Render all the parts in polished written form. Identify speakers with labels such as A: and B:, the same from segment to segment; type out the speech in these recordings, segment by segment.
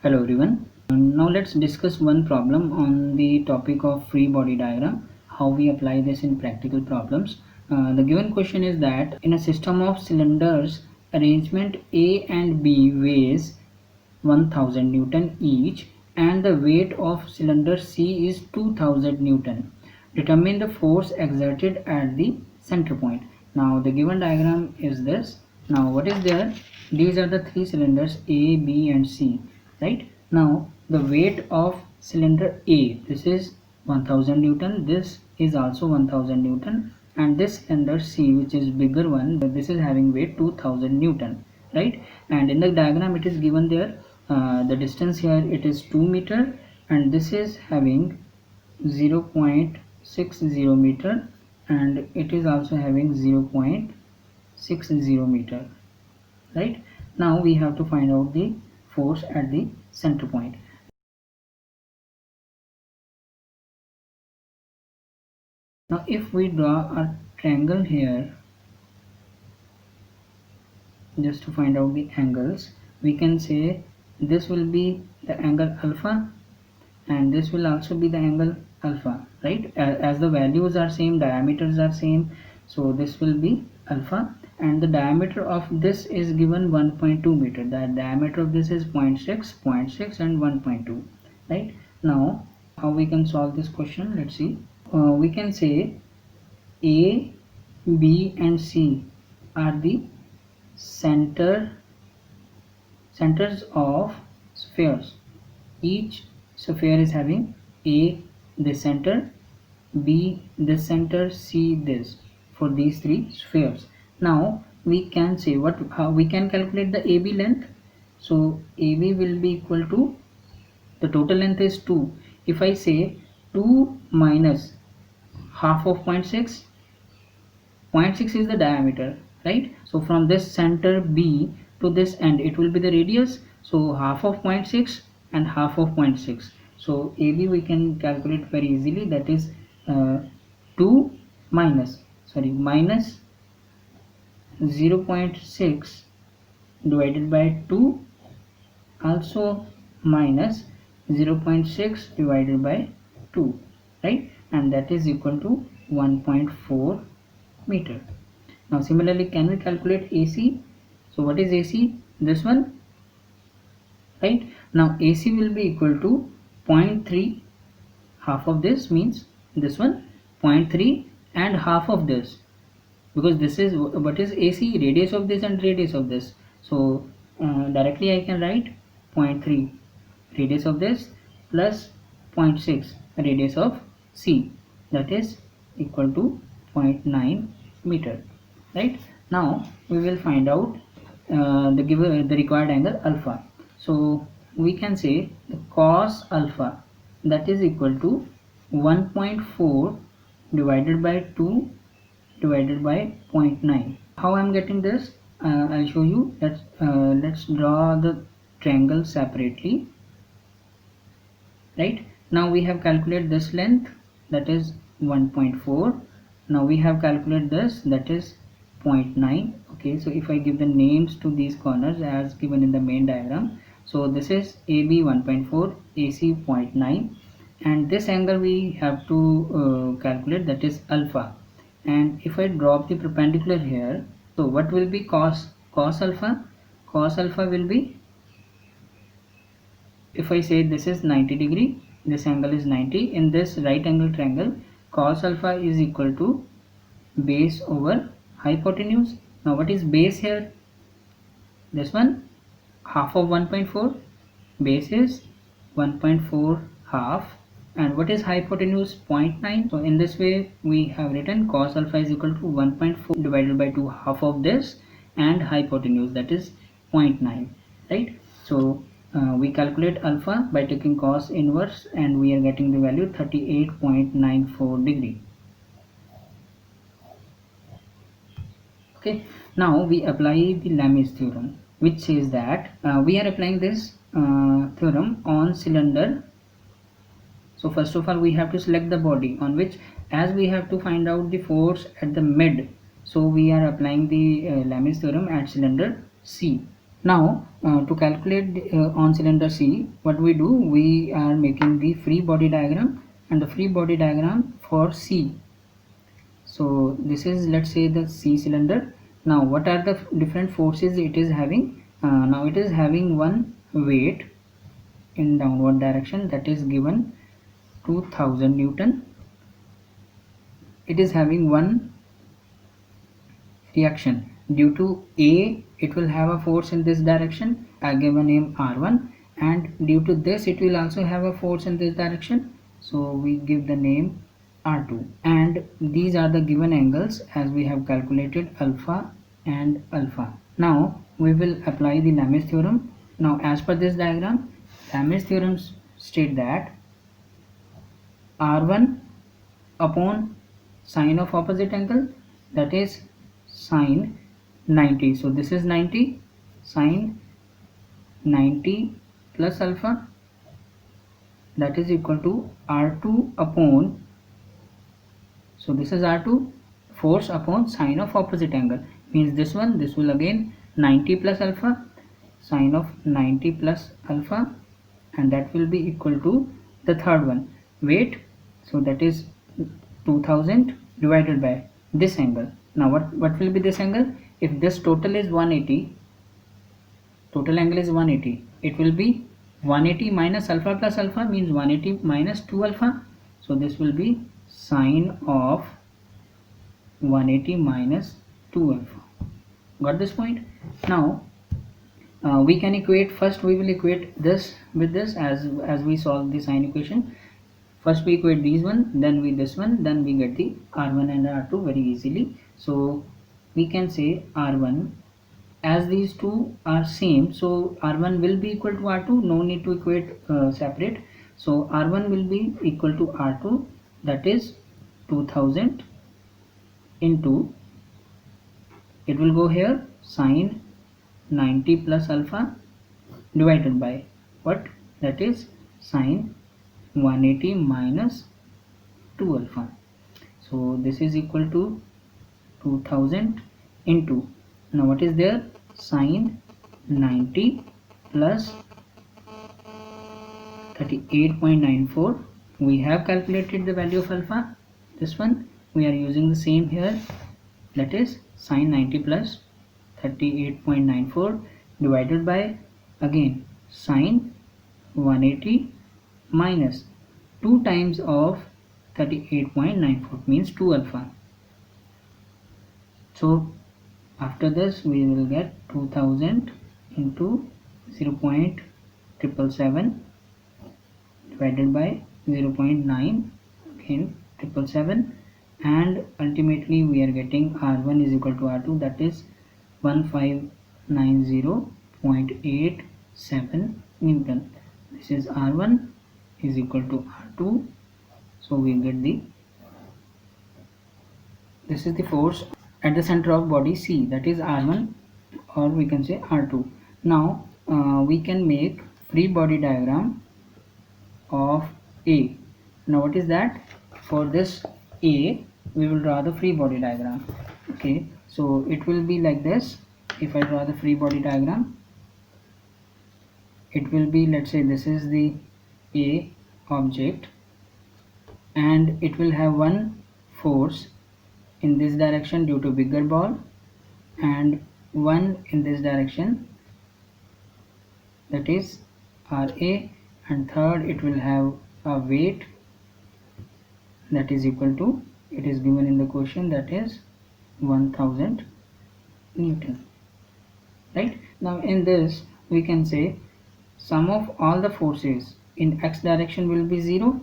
A: Hello everyone. Now let's discuss one problem on the topic of free body diagram, how we apply this in practical problems. The given question is that in a system of cylinders, arrangement A and B weighs 1000 Newton each and the weight of cylinder C is 2000 Newton. Determine the force exerted at the center point. Now the given diagram is this. Now what is there? These are the three cylinders A, B and C, right? Now the weight of cylinder A, this is 1000 Newton, this is also 1000 Newton, and this cylinder C, which is bigger one, this is having weight 2000 Newton, right? And in the diagram it is given there, the distance here it is 2 meter and this is having 0.60 meter and it is also having 0.60 meter, right? Now we have to find out the force at the center point. Now if we draw a triangle here, just to find out the angles, we can say this will be the angle alpha and this will also be the angle alpha, right? As the values are same, diameters are same, so this will be alpha, and the diameter of this is given 1.2 meter. The diameter of this is 0.6 and 1.2, right? Now how we can solve this question, let's see. We can say A, B and C are the centers of spheres. Each sphere is having A this center, B this center, C this, for these three spheres. Now we can say how we can calculate the AB length. So AB will be equal to, the total length is 2. If I say 2 minus half of 0.6, 0.6 is the diameter, right? So from this center B to this end it will be the radius, so half of 0.6 and half of 0.6. So AB we can calculate very easily, that is 2 minus 0.6 divided by 2, also minus 0.6 divided by 2, right? And that is equal to 1.4 meter. Now similarly, can we calculate AC? So what is AC? This one, right? Now AC will be equal to 0.3, half of this means this one, 0.3 and half of this, because this is what is AC, radius of this and radius of this. So directly I can write 0.3 radius of this plus 0.6 radius of C, that is equal to 0.9 meter, right? Now we will find out the required angle alpha. So we can say the cos alpha, that is equal to 1.4 divided by 2 divided by 0.9. How I am getting this? I'll show you. Let's draw the triangle separately. Right, now we have calculated this length, that is 1.4. now we have calculated this, that is 0.9. okay, so if I give the names to these corners as given in the main diagram, so this is AB 1.4, AC 0.9, and this angle we have to calculate, that is alpha. And if I drop the perpendicular here, so what will be cos alpha? Cos alpha will be, if I say this is 90 degree, this angle is 90, in this right angle triangle, cos alpha is equal to base over hypotenuse. Now what is base here? This one, half of 1.4, base is 1.4 half, and what is hypotenuse? 0.9. so in this way we have written cos alpha is equal to 1.4 divided by 2, half of this, and hypotenuse, that is 0.9, right? So we calculate alpha by taking cos inverse and we are getting the value 38.94 degree. Okay, now we apply the Lami's theorem, which says that we are applying this theorem on cylinder. So first of all we have to select the body on which, as we have to find out the force at the mid, so we are applying the Lami's theorem at cylinder C. Now to calculate on cylinder C, what we do, we are making the free body diagram, and the free body diagram for C. So this is, let's say, the C cylinder. Now what are the different forces it is having? Now it is having one weight in downward direction, that is given 2000 Newton. It is having one reaction due to A, it will have a force in this direction, I give a name R1, and due to this it will also have a force in this direction, so we give the name R2. And these are the given angles as we have calculated alpha and alpha. Now we will apply the Lamèche theorem. Now as per this diagram, Lamèche theorem state that R1 upon sine of opposite angle, that is sine 90. So this is 90, sine 90 plus alpha, that is equal to R2 upon, so this is R2, force upon sine of opposite angle, means this one, this will again 90 plus alpha, sine of 90 plus alpha, and that will be equal to the third one, weight, so that is 2000 divided by this angle. Now what will be this angle? If this total is 180, total angle is 180, it will be 180 minus alpha plus alpha, means 180 minus 2 alpha, so this will be sine of 180 minus 2 alpha. Got this point? Now we can equate, first we will equate this with this as we solve the sine equation. First we equate these one, then we this one, then we get the R1 and R2 very easily. So we can say R1, as these two are same, so R1 will be equal to R2, no need to equate separate. So R1 will be equal to R2, that is 2000 into, it will go here, sine 90 plus alpha divided by what, that is sine 180 minus 2 alpha. So this is equal to 2000 into, now what is there, sine 90 plus 38.94. we have calculated the value of alpha, this one we are using the same here, that is sine 90 plus 38.94 divided by again sine 180 minus 2 times of 38.94, means 2 alpha. So after this we will get 2000 into 0.777 divided by 0.9, again 777, and ultimately we are getting R1 is equal to R2, that is 1590.87 Newton. This is R1 is equal to R2, so we get this is the force at the center of body C, that is R1, or we can say R2. Now we can make free body diagram of A. Now what is that? For this A, we will draw the free body diagram. Okay, so it will be like this. If I draw the free body diagram, it will be, let's say this is the A object, and it will have one force in this direction due to bigger ball, and one in this direction, that is RA, and third it will have a weight that is equal to, it is given in the question, that is 1000 Newton. Right? Now in this we can say sum of all the forces in x direction will be 0,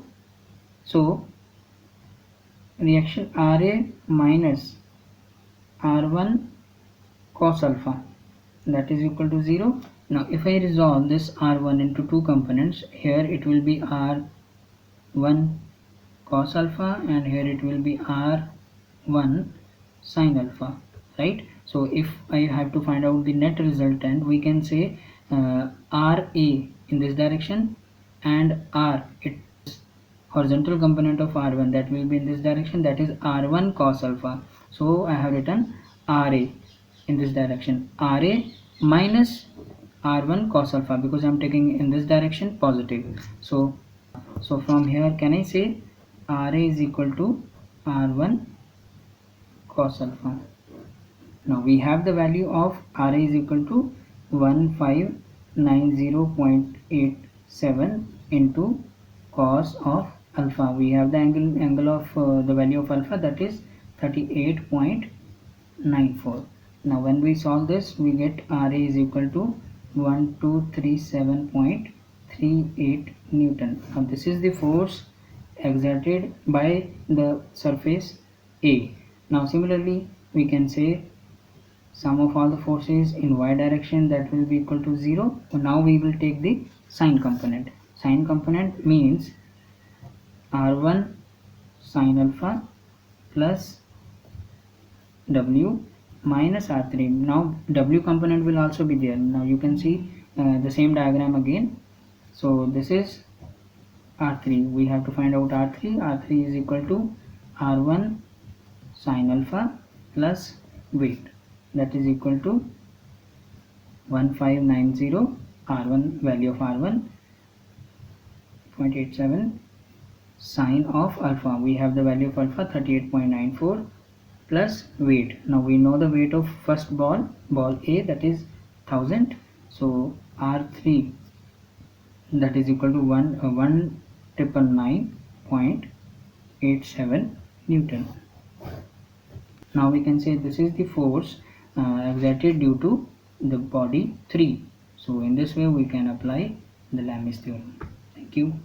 A: so reaction RA minus R1 cos alpha, that is equal to 0. Now if I resolve this R1 into two components, here it will be R1 cos alpha, and here it will be R1 sin alpha, right? So if I have to find out the net resultant, we can say RA in this direction, and R, it is horizontal component of R1, that will be in this direction, that is R1 cos alpha. So I have written RA in this direction, RA minus r1 cos alpha, because I'm taking in this direction positive. So from here can I say Ra is equal to r1 cos alpha. Now we have the value of Ra is equal to 1590.87 into cos of alpha. We have the angle of the value of alpha, that is 38.94. Now when we solve this, we get Ra is equal to 1237.38 Newton. Now this is the force exerted by the surface A. Now similarly we can say sum of all the forces in y direction, that will be equal to 0. Now we will take the sine component. Sine component means r1 sine alpha plus w minus r3. Now w component will also be there. Now you can see the same diagram again. So this is r3. We have to find out r3. R3 is equal to r1 sine alpha plus weight, that is equal to 1590 r1, value of r1 0.87 sine of alpha. We have the value of alpha 38.94 plus weight. Now we know the weight of first ball A, that is 1000. So r3, that is equal to 1999.87 Newton. Now we can say this is the force exerted due to the body 3. So in this way we can apply the Lami's theorem. Thank you.